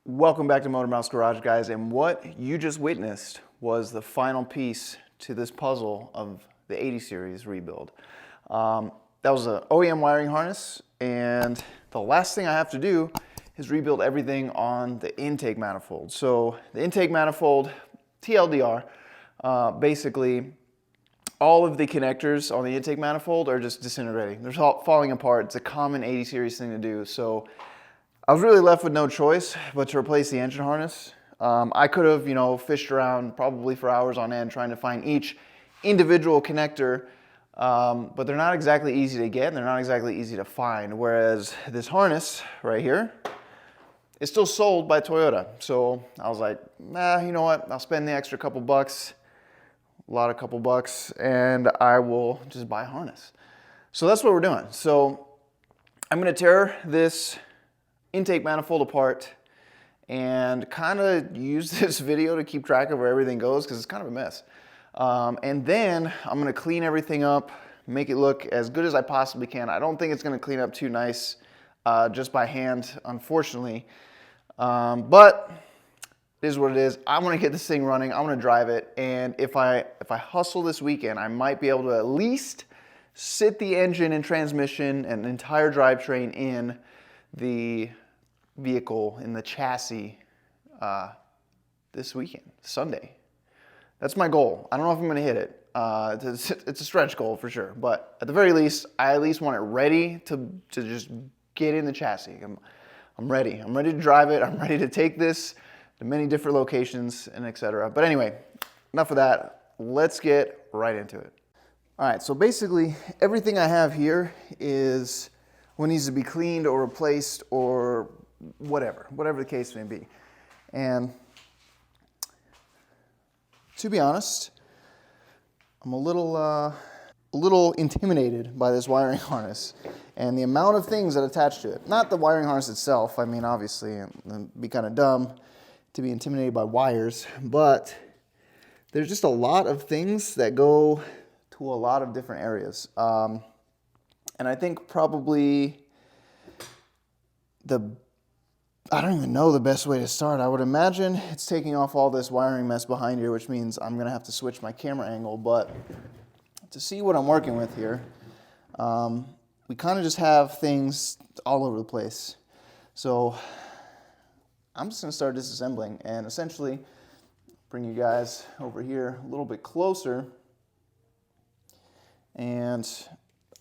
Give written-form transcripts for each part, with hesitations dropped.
Welcome back to Motor Mouse Garage, guys, and what you just witnessed was the final piece to this puzzle of the 80 series rebuild. That was an OEM wiring harness, and the last thing I have to do is rebuild everything on the intake manifold. So the intake manifold, TLDR, basically all of the connectors on the intake manifold are just disintegrating. They're falling apart. It's a common 80 series thing to do. So I was really left with no choice but to replace the engine harness. I could have, fished around probably for hours on end trying to find each individual connector, but they're not exactly easy to get and they're not exactly easy to find. Whereas this harness right here is still sold by Toyota. So I was like, nah, you know what? I'll spend the extra couple bucks, couple bucks, and I will just buy a harness. So that's what we're doing. So I'm gonna tear this intake manifold apart and kind of use this video to keep track of where everything goes because it's kind of a mess. And then I'm going to clean everything up, make it look as good as I possibly can. I don't think it's going to clean up too nice just by hand, unfortunately. But it is what it is. I want to get this thing running. I want to drive it. And if I hustle this weekend, I might be able to at least sit the engine and transmission and entire drivetrain in the vehicle, in the chassis this weekend, Sunday. That's my goal. I don't know if I'm going to hit it. It's a stretch goal for sure, but at the very least, I at least want it ready to just get in the chassis. I'm ready. I'm ready to drive it. I'm ready to take this to many different locations and etc. But anyway, enough of that. Let's get right into it. All right, so basically everything I have here is what needs to be cleaned or replaced or whatever the case may be. And to be honest, I'm a little intimidated by this wiring harness and the amount of things that attach to it. Not the wiring harness itself. I mean, obviously, it'd be kind of dumb to be intimidated by wires, but there's just a lot of things that go to a lot of different areas. And I think probably I don't even know the best way to start. I would imagine it's taking off all this wiring mess behind here, which means I'm gonna have to switch my camera angle, but to see what I'm working with here, we kind of just have things all over the place. So I'm just gonna start disassembling and essentially bring you guys over here a little bit closer. And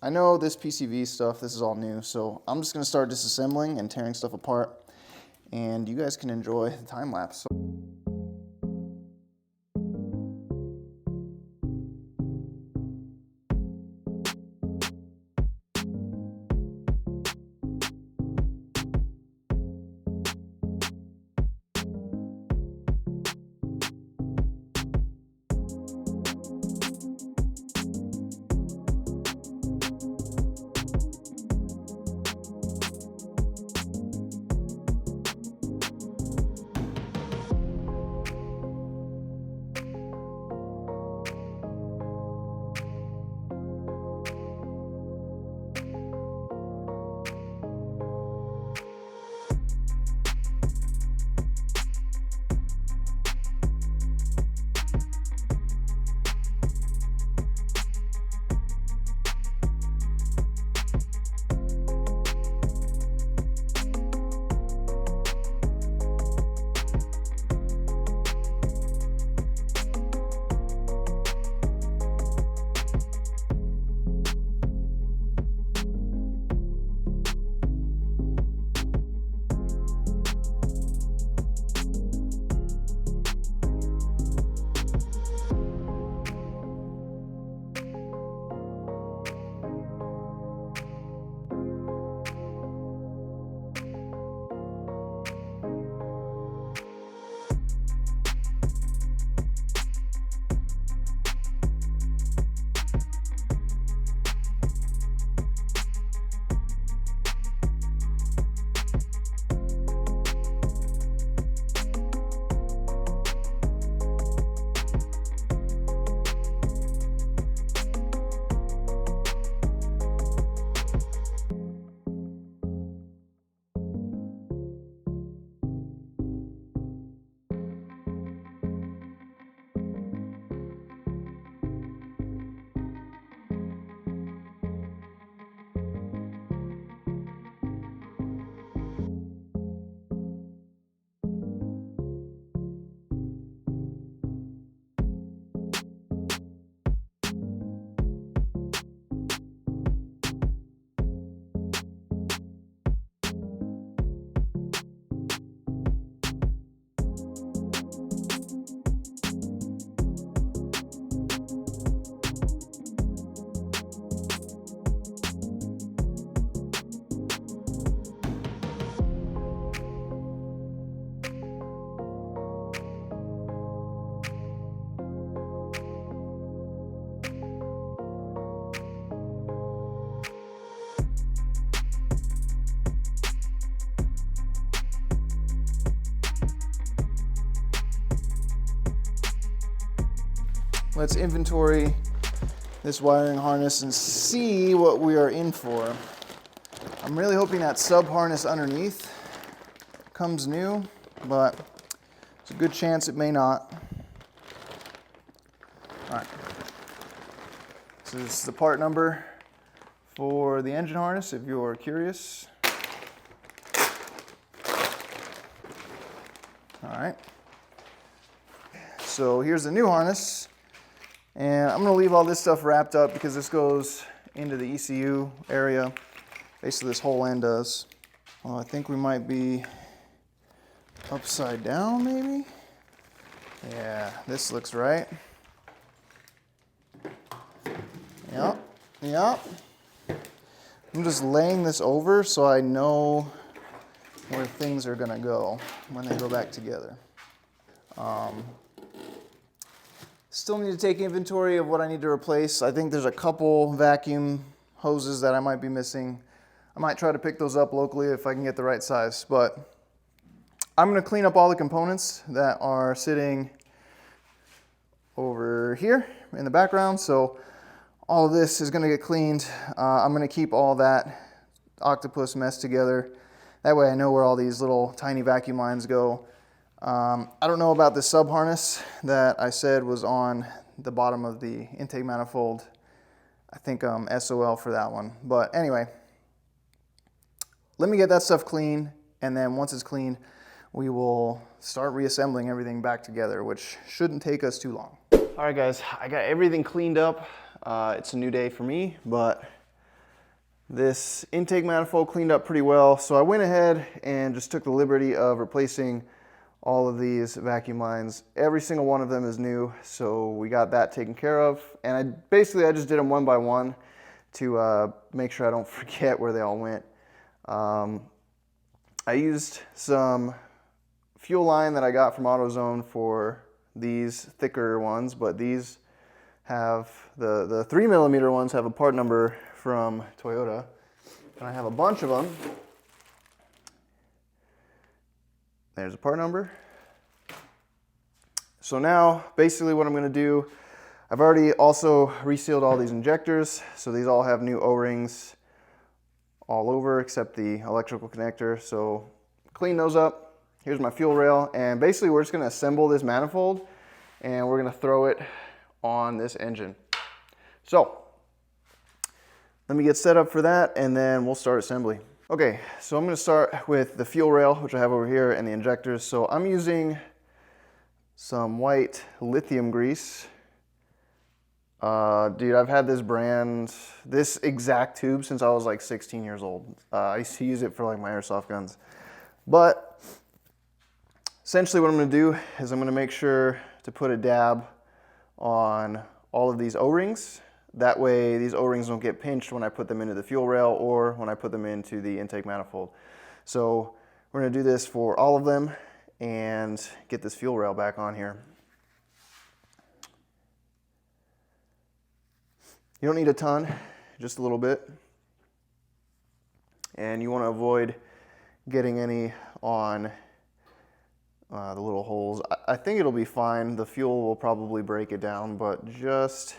I know this PCV stuff, this is all new, so I'm just gonna start disassembling and tearing stuff apart, and you guys can enjoy the time lapse. let's inventory this wiring harness and see what we are in for. I'm really hoping that sub harness underneath comes new, but there's a good chance it may not. All right, so this is the part number for the engine harness if you're curious. All right, so here's the new harness, and I'm gonna leave all this stuff wrapped up because this goes into the ECU area. Basically this whole end does. Well, I think we might be upside down maybe? Yeah, this looks right. Yep. I'm just laying this over so I know where things are gonna go when they go back together. Still need to take inventory of what I need to replace. I think there's a couple vacuum hoses that I might be missing. I might try to pick those up locally if I can get the right size, but I'm gonna clean up all the components that are sitting over here in the background. So all of this is gonna get cleaned. I'm gonna keep all that octopus mess together. That way I know where all these little tiny vacuum lines go. I don't know about the sub harness that I said was on the bottom of the intake manifold. I think SOL for that one. But anyway, let me get that stuff clean, and then once it's clean, we will start reassembling everything back together, which shouldn't take us too long. All right, guys, I got everything cleaned up. It's a new day for me, but this intake manifold cleaned up pretty well. So I went ahead and just took the liberty of replacing all of these vacuum lines. Every single one of them is new, so we got that taken care of. And I just did them one by one to make sure I don't forget where they all went. I used some fuel line that I got from AutoZone for these thicker ones, but these have, the 3mm ones have a part number from Toyota, and I have a bunch of them. There's a part number. So now, basically what I'm gonna do, I've already also resealed all these injectors, so these all have new O-rings all over except the electrical connector. So clean those up. Here's my fuel rail, and basically we're just gonna assemble this manifold and we're gonna throw it on this engine. So let me get set up for that and then we'll start assembly. Okay, so I'm gonna start with the fuel rail, which I have over here, and the injectors. So I'm using some white lithium grease. Dude, I've had this brand, this exact tube since I was like 16 years old. I used to use it for like my airsoft guns. But essentially what I'm gonna do is I'm gonna make sure to put a dab on all of these O-rings. That way these O-rings don't get pinched when I put them into the fuel rail or when I put them into the intake manifold. So we're gonna do this for all of them and get this fuel rail back on here. You don't need a ton, just a little bit. And you want to avoid getting any on the little holes. I think it'll be fine. The fuel will probably break it down, but just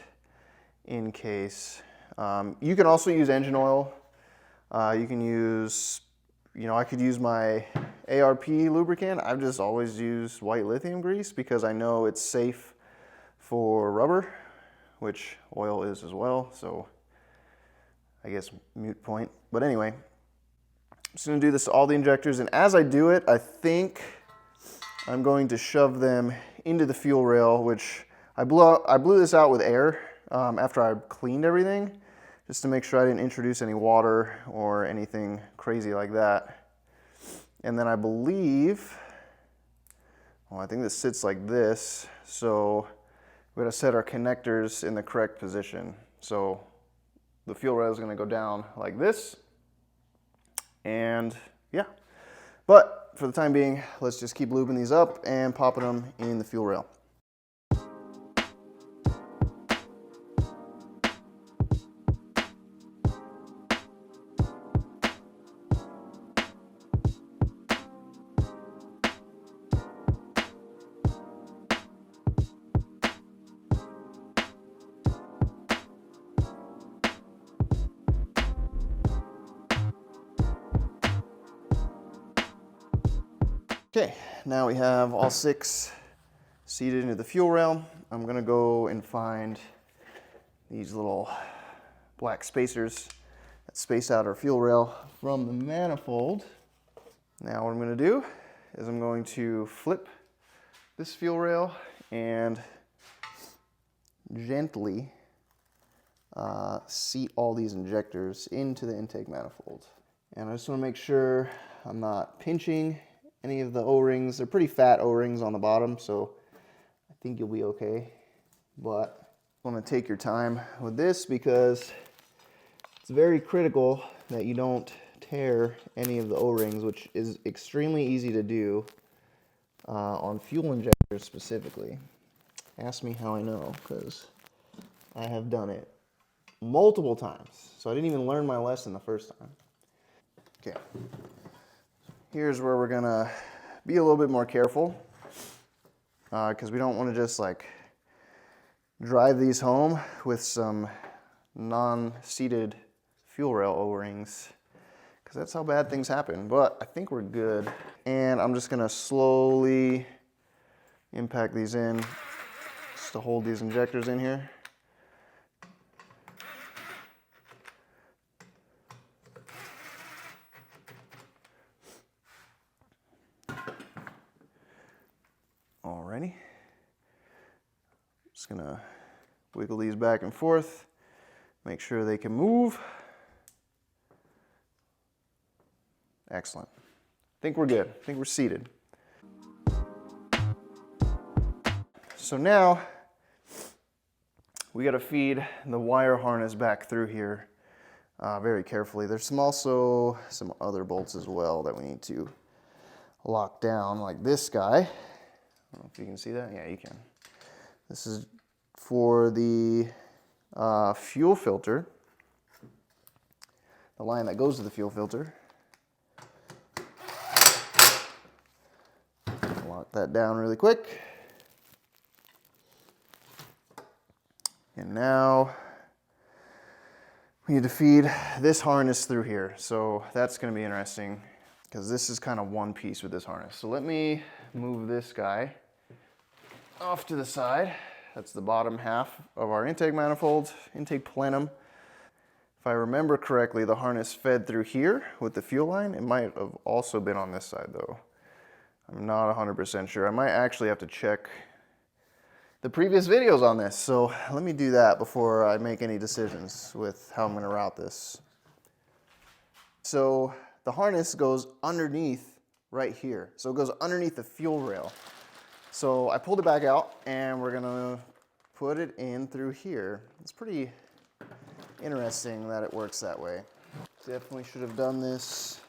in case. You can also use engine oil. You can use, I could use my ARP lubricant. I've just always used white lithium grease because I know it's safe for rubber, which oil is as well, so I guess moot point. But anyway, I'm just gonna do this to all the injectors, and as I do it, I think I'm going to shove them into the fuel rail, which I blew this out with air after I cleaned everything, just to make sure I didn't introduce any water or anything crazy like that. And then I believe, I think this sits like this, so we're gonna set our connectors in the correct position. So the fuel rail is gonna go down like this, and yeah. But for the time being, let's just keep lubing these up and popping them in the fuel rail. Okay, now we have all 6 seated into the fuel rail. I'm gonna go and find these little black spacers that space out our fuel rail from the manifold. Now what I'm gonna do is I'm going to flip this fuel rail and gently seat all these injectors into the intake manifold. And I just want to make sure I'm not pinching any of the O-rings. They're pretty fat O-rings on the bottom, so I think you'll be okay. But I want to take your time with this because it's very critical that you don't tear any of the O-rings, which is extremely easy to do on fuel injectors specifically. Ask me how I know, because I have done it multiple times. So I didn't even learn my lesson the first time. Okay, here's where we're gonna be a little bit more careful because we don't want to just like drive these home with some non-seated fuel rail O-rings, because that's how bad things happen. But I think we're good. And I'm just gonna slowly impact these in just to hold these injectors in here. Alrighty. Just gonna wiggle these back and forth, make sure they can move. Excellent. I think we're good. I think we're seated. So now we got to feed the wire harness back through here very carefully. There's also some other bolts as well that we need to lock down, like this guy. I don't know if you can see that. Yeah, you can. This is for the fuel filter, the line that goes to the fuel filter. Lock that down really quick. And now we need to feed this harness through here. So that's going to be interesting because this is kind of one piece with this harness. So let me move this guy off to the side. That's the bottom half of our intake manifold, intake plenum. If I remember correctly, the harness fed through here with the fuel line. It might have also been on this side though. I'm not 100% sure. I might actually have to check the previous videos on this. So let me do that before I make any decisions with how I'm going to route this. So the harness goes underneath right here. So it goes underneath the fuel rail. So I pulled it back out and we're going to put it in through here. It's pretty interesting that it works that way. Definitely should have done this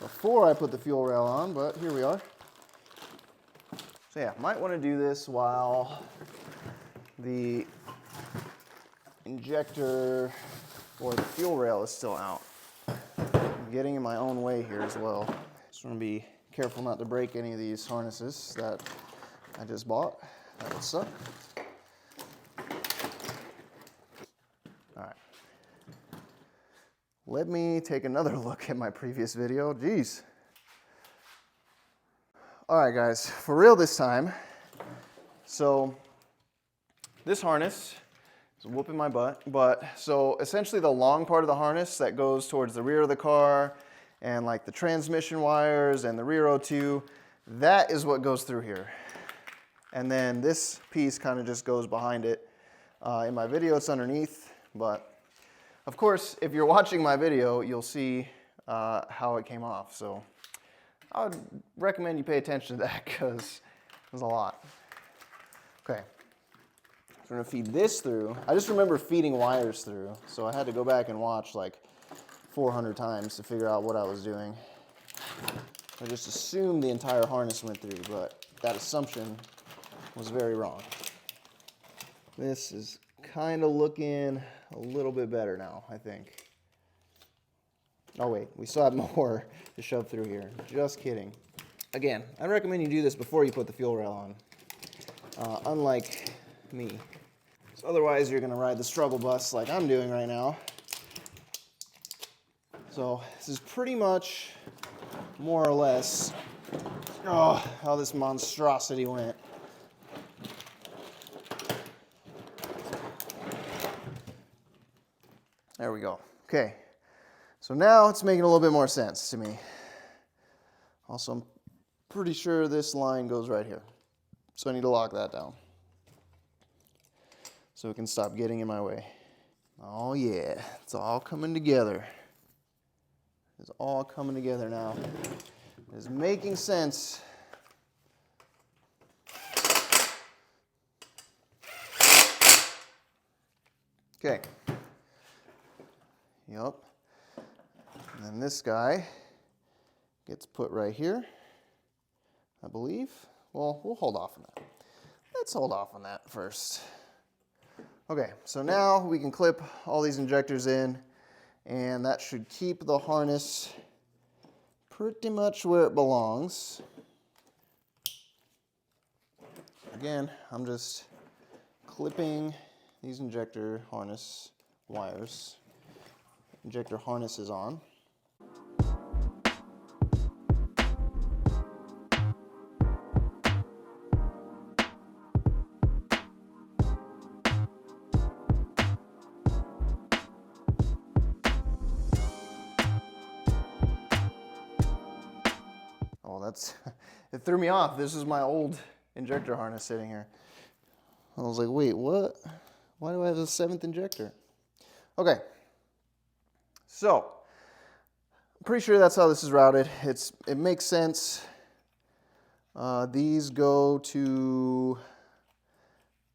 before I put the fuel rail on, but here we are. So yeah, might want to do this while the injector or the fuel rail is still out. I'm getting in my own way here as well. Just want to be careful not to break any of these harnesses that I just bought. That would suck. All right. Let me take another look at my previous video. Jeez. All right, guys, for real this time. So this harness is whooping my butt, but so essentially the long part of the harness that goes towards the rear of the car and like the transmission wires and the rear O2, that is what goes through here. And then this piece kind of just goes behind it. In my video, it's underneath, but of course, if you're watching my video, you'll see how it came off. So I would recommend you pay attention to that because there's a lot. Okay, so I'm gonna feed this through. I just remember feeding wires through, so I had to go back and watch like 400 times to figure out what I was doing. I just assumed the entire harness went through, but that assumption was very wrong. This is kind of looking a little bit better now, I think. Oh wait, we still have more to shove through here. Just kidding. Again, I recommend you do this before you put the fuel rail on, unlike me. So otherwise you're gonna ride the struggle bus like I'm doing right now. So this is pretty much more or less Oh, how this monstrosity went. There we go. Okay, so now it's making a little bit more sense to me. Also, I'm pretty sure this line goes right here. So I need to lock that down so it can stop getting in my way. Oh yeah, it's all coming together. It's all coming together now. It's making sense. Okay. Yup. And then this guy gets put right here, I believe. Well, we'll hold off on that. Let's hold off on that first. Okay, so now we can clip all these injectors in, and that should keep the harness pretty much where it belongs. Again, I'm just clipping these injector harness wires. Injector harness is on. Oh, it threw me off. This is my old injector harness sitting here. I was like, wait, what? Why do I have a 7th injector? Okay, so I'm pretty sure that's how this is routed. It makes sense. These go to,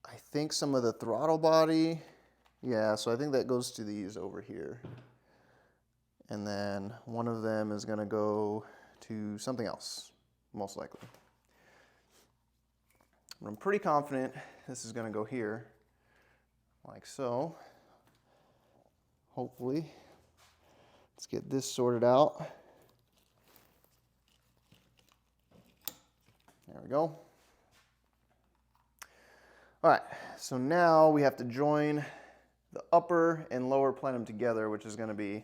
I think, some of the throttle body. Yeah, so I think that goes to these over here. And then one of them is going to go to something else, most likely. But I'm pretty confident this is going to go here, like so. Hopefully. Let's get this sorted out. There we go. All right, so now we have to join the upper and lower plenum together, which is going to be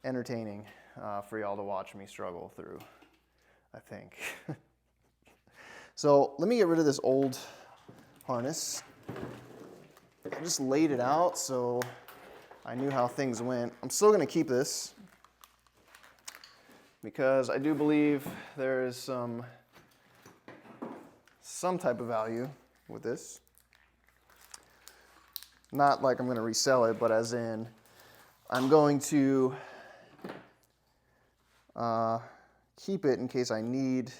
entertaining for y'all to watch me struggle through, I think. So let me get rid of this old harness. I just laid it out so I knew how things went. I'm still going to keep this because I do believe there is some type of value with this. Not like I'm going to resell it, but as in I'm going to keep it in case I need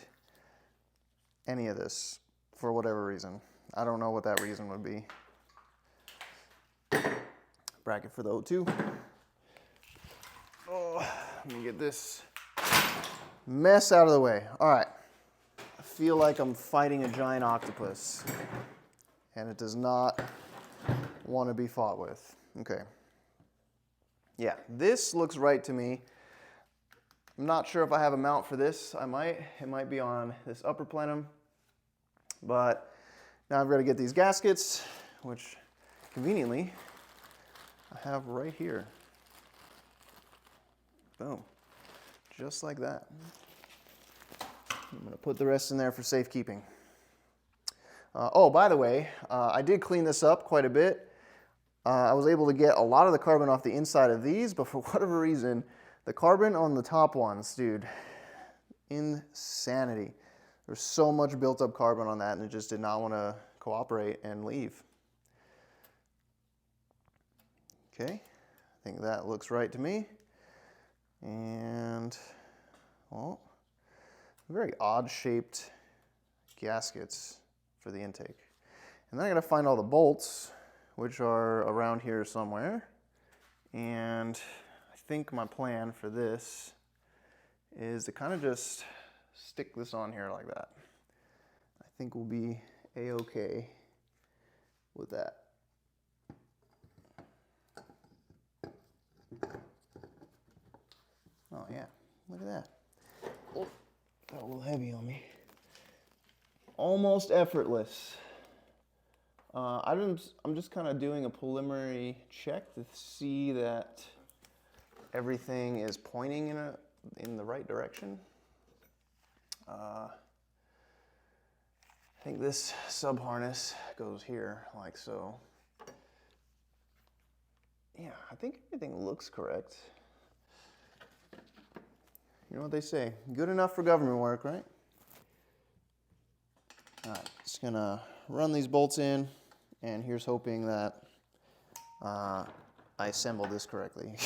any of this for whatever reason. I don't know what that reason would be. Bracket for the O2. Oh, let me get this mess out of the way. All right. I feel like I'm fighting a giant octopus, and it does not want to be fought with. Okay. Yeah, this looks right to me. I'm not sure if I have a mount for this. I might. It might be on this upper plenum. But now I've got to get these gaskets, which conveniently I have right here. Boom. Just like that. I'm going to put the rest in there for safekeeping. Oh, by the way, I did clean this up quite a bit. I was able to get a lot of the carbon off the inside of these, but for whatever reason, the carbon on the top ones, dude, insanity. There's so much built up carbon on that, and it just did not want to cooperate and leave. Okay, I think that looks right to me. And, well, very odd shaped gaskets for the intake. And then I gotta find all the bolts, which are around here somewhere. And I think my plan for this is to kind of just stick this on here like that. I think we'll be a-okay with that. Oh yeah, look at that. Oh, got a little heavy on me. Almost effortless. I'm just kind of doing a preliminary check to see that everything is pointing in the right direction. I think this sub harness goes here like so. Yeah, I think everything looks correct. You know what they say, good enough for government work, right? All right, just gonna run these bolts in, and here's hoping that I assembled this correctly.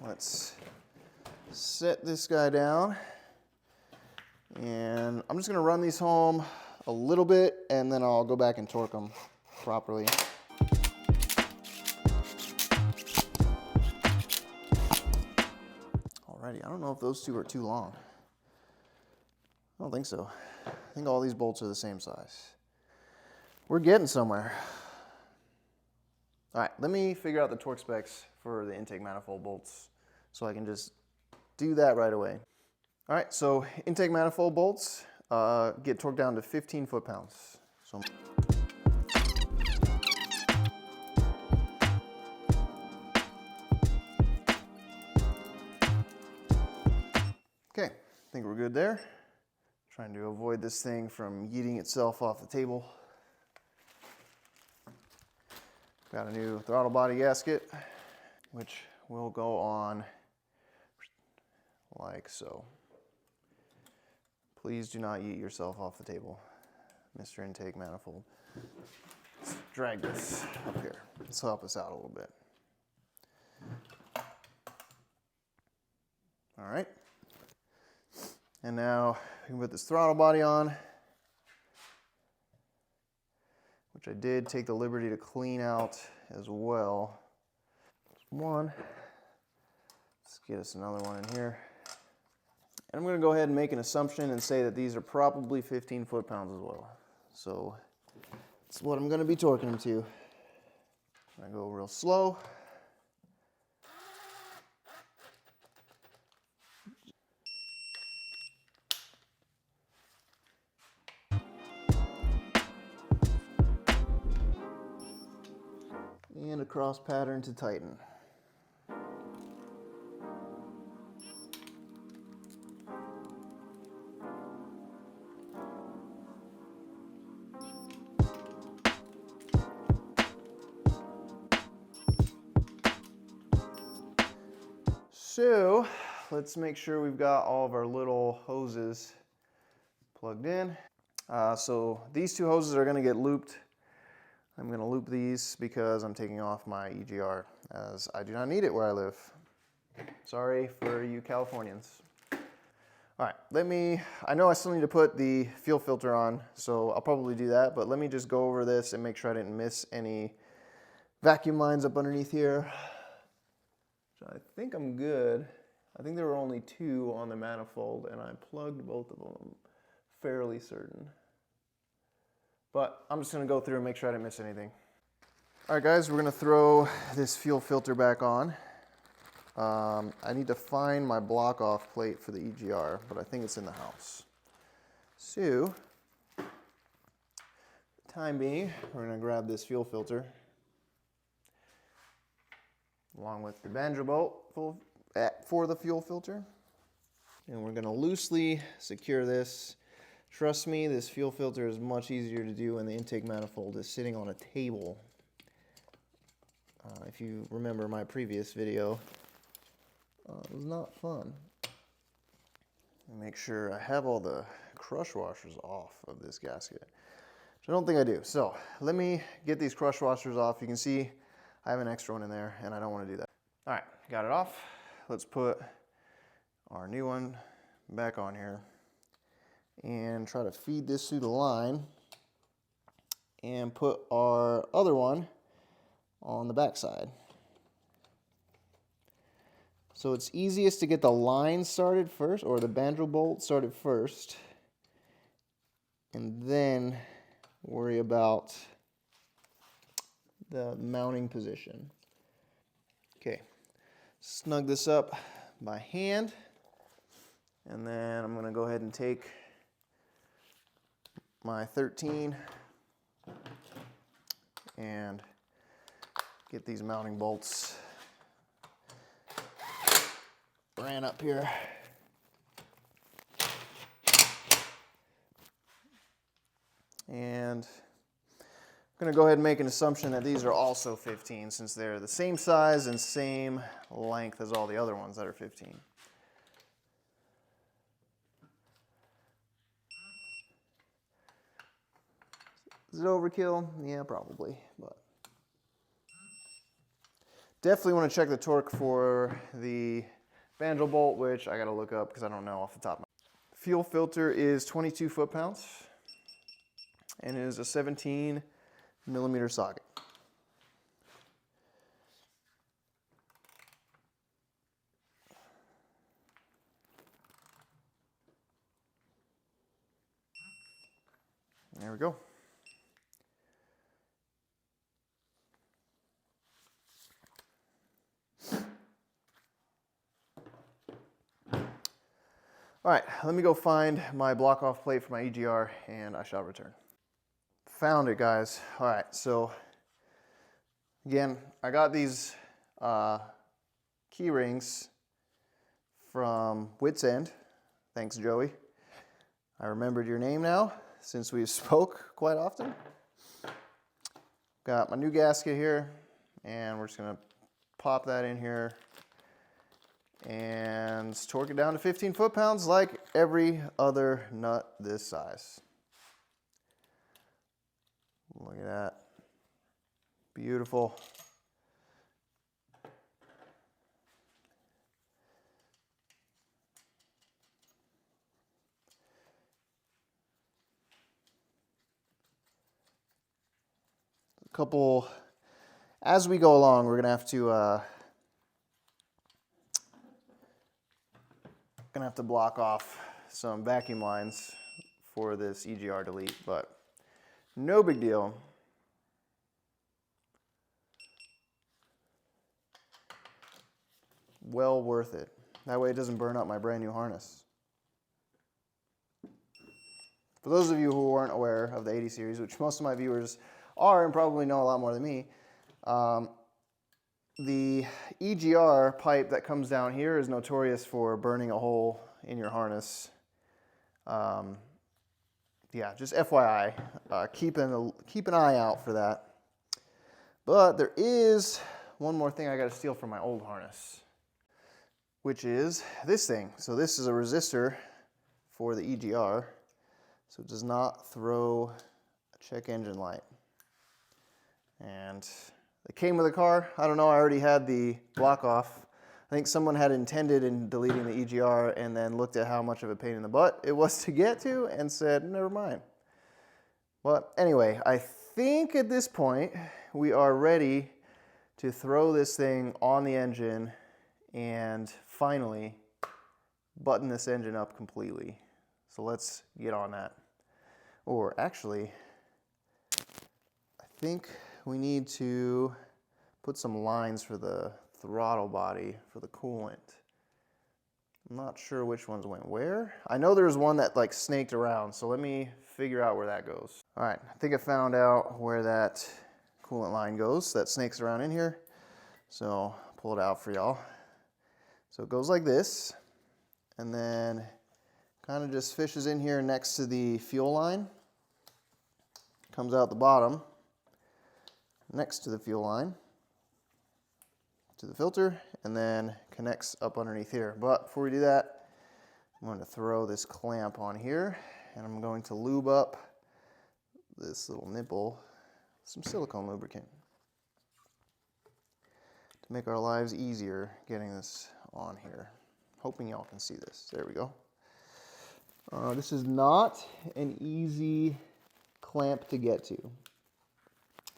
Let's set this guy down, and I'm just gonna run these home a little bit, and then I'll go back and torque them properly. Alrighty, I don't know if those two are too long. I don't think so. I think all these bolts are the same size. We're getting somewhere. All right, let me figure out the torque specs for the intake manifold bolts so I can just do that right away. All right, so intake manifold bolts get torqued down to 15 foot-pounds. So okay, I think we're good there. Trying to avoid this thing from yeeting itself off the table. Got a new throttle body gasket, which will go on like so. Please do not yeet yourself off the table, Mr. Intake Manifold. Let's drag this up here. This will help us out a little bit. All right. And now we can put this throttle body on, which I did take the liberty to clean out as well. One. Let's get us another one in here. And I'm going to go ahead and make an assumption and say that these are probably 15 foot-pounds as well. So that's what I'm going to be torquing them to. I go real slow. And a cross pattern to tighten. So let's make sure we've got all of our little hoses plugged in. So these two hoses are going to get looped. I'm going to loop these because I'm taking off my EGR, as I do not need it where I live. Sorry for you Californians. All right, I know I still need to put the fuel filter on, so I'll probably do that, but let me just go over this and make sure I didn't miss any vacuum lines up underneath here. So I think I'm good. I think there were only two on the manifold, and I plugged both of them, fairly certain. But I'm just gonna go through and make sure I didn't miss anything. All right, guys, we're gonna throw this fuel filter back on. I need to find my block off plate for the EGR, but I think it's in the house. So, for the time being, we're gonna grab this fuel filter along with the banjo bolt for the fuel filter. And we're gonna loosely secure this. Trust me, this fuel filter is much easier to do when the intake manifold is sitting on a table. If you remember my previous video, it was not fun. Make sure I have all the crush washers off of this gasket, which I don't think I do. So let me get these crush washers off. You can see I have an extra one in there, and I don't want to do that. All right, got it off. Let's put our new one back on here and try to feed this through the line and put our other one on the back side. So it's easiest to get the line started first, or the banjo bolt started first, and then worry about the mounting position. Okay, snug this up by hand, and then I'm gonna go ahead and take my 13 and get these mounting bolts ran up here. And I'm going to go ahead and make an assumption that these are also 15 since they're the same size and same length as all the other ones that are 15. Is it overkill? Yeah, probably, but definitely want to check the torque for the banjo bolt, which I got to look up because I don't know off the top of my head. Fuel filter is 22 foot-pounds and it is a 17 millimeter socket. There we go. All right, let me go find my block off plate for my EGR and I shall return. Found it, guys. All right, so again, I got these key rings from Wits End. Thanks, Joey. I remembered your name now since we spoke quite often. Got my new gasket here and we're just gonna pop that in here and torque it down to 15 foot-pounds like every other nut this size. Look at that. Beautiful. A couple, as we go along, we're gonna have to block off some vacuum lines for this EGR delete, but no big deal. Well worth it. That way it doesn't burn up my brand new harness. For those of you who aren't aware of the 80 series, which most of my viewers are and probably know a lot more than me, the EGR pipe that comes down here is notorious for burning a hole in your harness. Yeah, just FYI, keep an eye out for that. But there is one more thing I got to steal from my old harness, which is this thing. So this is a resistor for the EGR, so it does not throw a check engine light. And it came with the car. I don't know, I already had the block off. I think someone had intended in deleting the EGR and then looked at how much of a pain in the butt it was to get to and said, never mind. But anyway, I think at this point we are ready to throw this thing on the engine and finally button this engine up completely. So let's get on that. Or actually, I think we need to put some lines for the throttle body for the coolant. I'm not sure which ones went where. I know there's one that like snaked around, so let me figure out where that goes. All right, I think I found out where that coolant line goes that snakes around in here. So I'll pull it out for y'all. So it goes like this, and then kind of just fishes in here next to the fuel line. Comes out the bottom, next to the fuel line, to the filter, and then connects up underneath here. But before we do that, I'm going to throw this clamp on here, and I'm going to lube up this little nipple with some silicone lubricant to make our lives easier getting this on here. Hoping y'all can see this. There we go. This is not an easy clamp to get to.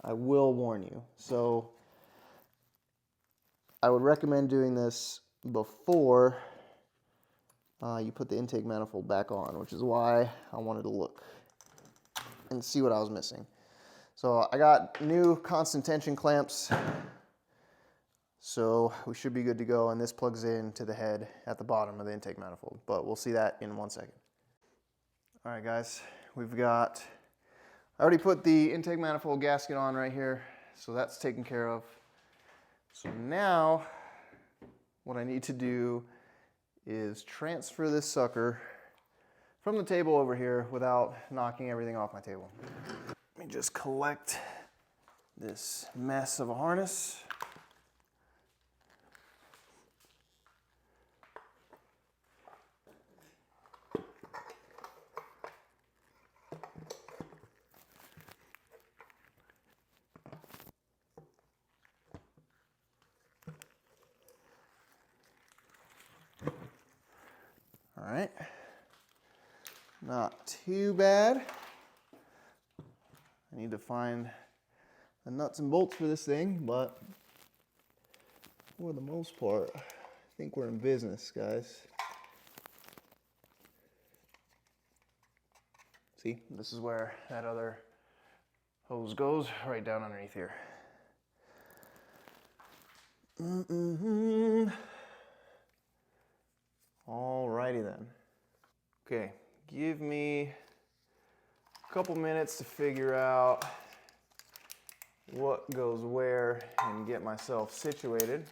I will warn you. So I would recommend doing this before you put the intake manifold back on, which is why I wanted to look and see what I was missing. So I got new constant tension clamps, so we should be good to go, and this plugs in to the head at the bottom of the intake manifold, but we'll see that in 1 second. All right, guys, I already put the intake manifold gasket on right here, so that's taken care of. So now what I need to do is transfer this sucker from the table over here without knocking everything off my table. Let me just collect this mess of a harness. All right, not too bad. I need to find the nuts and bolts for this thing, but for the most part, I think we're in business, guys. See, this is where that other hose goes, right down underneath here. Alrighty then. Okay, give me a couple minutes to figure out what goes where and get myself situated.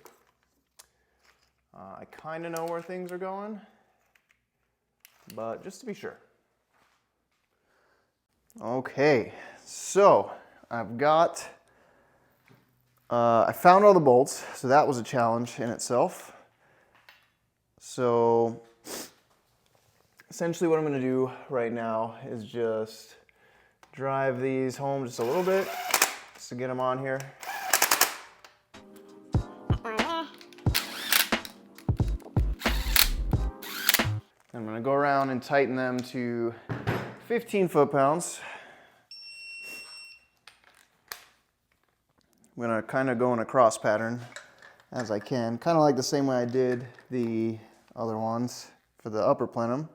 I kind of know where things are going, but just to be sure. Okay, so I've got, I found all the bolts, so that was a challenge in itself. So essentially what I'm going to do right now is just drive these home just a little bit, just to get them on here. I'm going to go around and tighten them to 15 foot-pounds. I'm going to kind of go in a cross pattern as I can, kind of like the same way I did the other ones for the upper plenum.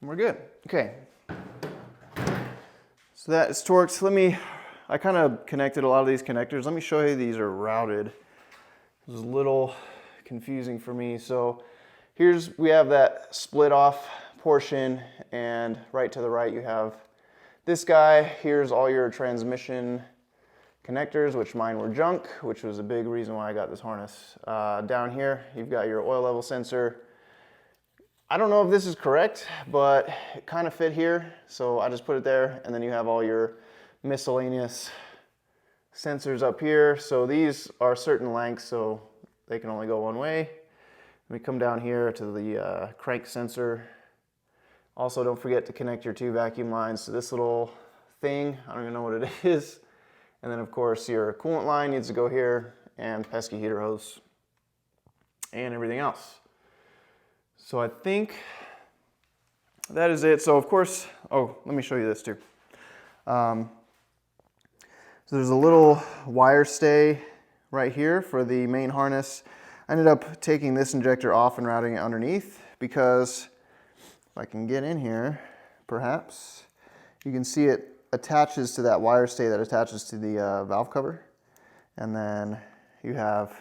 We're good. Okay. So that is Torx. I kind of connected a lot of these connectors. Let me show you these are routed. It was a little confusing for me. So we have that split off portion, and right to the right you have this guy. Here's all your transmission connectors, which mine were junk, which was a big reason why I got this harness. Down here you've got your oil level sensor. I don't know if this is correct, but it kind of fit here, so I just put it there, and then you have all your miscellaneous sensors up here. So these are certain lengths, so they can only go one way. Let me come down here to the crank sensor. Also, don't forget to connect your two vacuum lines to this little thing. I don't even know what it is. And then of course your coolant line needs to go here, and pesky heater hose, and everything else. So I think that is it. So of course, oh, let me show you this too. So there's a little wire stay right here for the main harness. I ended up taking this injector off and routing it underneath because if I can get in here, perhaps, you can see it attaches to that wire stay that attaches to the valve cover. And then you have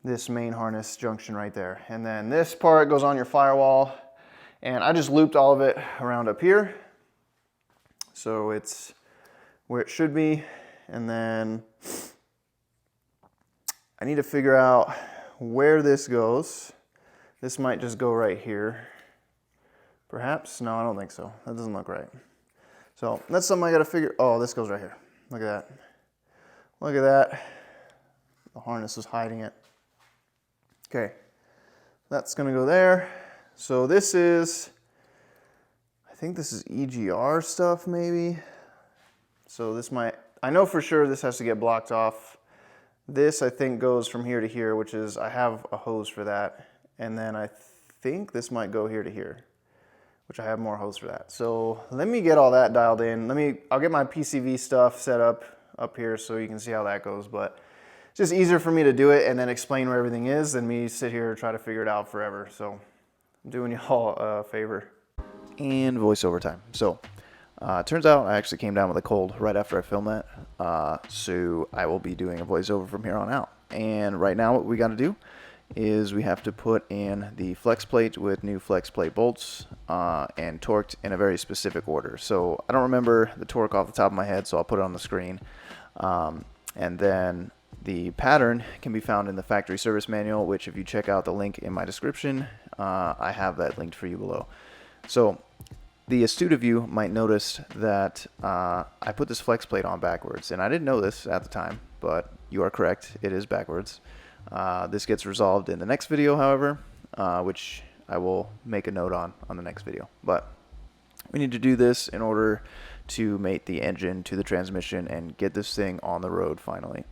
this main harness junction right there. And then this part goes on your firewall, and I just looped all of it around up here. So it's where it should be. And then I need to figure out where this goes. This might just go right here. Perhaps? No, I don't think so. That doesn't look right. So that's something I gotta figure. Oh, this goes right here. Look at that. Look at that. The harness is hiding it. Okay, that's gonna go there. So this is, I think this is EGR stuff maybe. So this might, I know for sure this has to get blocked off. This I think goes from here to here, which is, I have a hose for that. And then I think this might go here to here, which I have more hose for that. So let me get all that dialed in. I'll get my PCV stuff set up here so you can see how that goes. But it's just easier for me to do it and then explain where everything is than me sit here and try to figure it out forever. So I'm doing y'all a favor. And voiceover time. So turns out I actually came down with a cold right after I filmed that. So I will be doing a voiceover from here on out. And right now what we got to do is we have to put in the flex plate with new flex plate bolts and torqued in a very specific order. So I don't remember the torque off the top of my head, so I'll put it on the screen. And then The pattern can be found in the factory service manual, which if you check out the link in my description, I have that linked for you below. So the astute of you might notice that I put this flex plate on backwards, and I didn't know this at the time, but you are correct, it is backwards. This gets resolved in the next video, however, which I will make a note on the next video. But we need to do this in order to mate the engine to the transmission and get this thing on the road finally.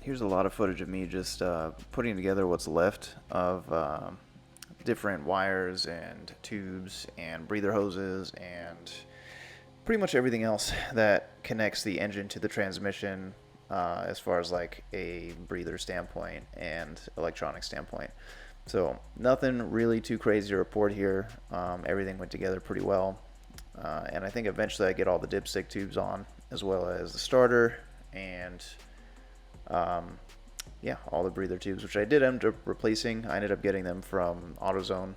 Here's a lot of footage of me just putting together what's left of different wires and tubes and breather hoses and pretty much everything else that connects the engine to the transmission as far as like a breather standpoint and electronic standpoint. So nothing really too crazy to report here. Everything went together pretty well. And I think eventually I get all the dipstick tubes on, as well as the starter and yeah, all the breather tubes, which I did end up replacing. I ended up getting them from AutoZone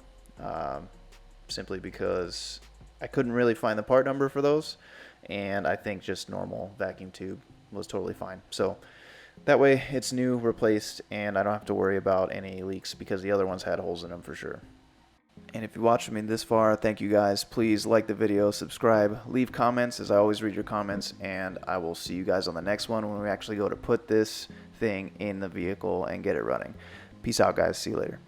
simply because I couldn't really find the part number for those, and I think just normal vacuum tube was totally fine. So that way it's new, replaced, and I don't have to worry about any leaks because the other ones had holes in them for sure. And if you watched me this far, thank you guys. Please like the video, subscribe, leave comments, as I always read your comments, and I will see you guys on the next one when we actually go to put this thing in the vehicle and get it running. Peace out, guys. See you later.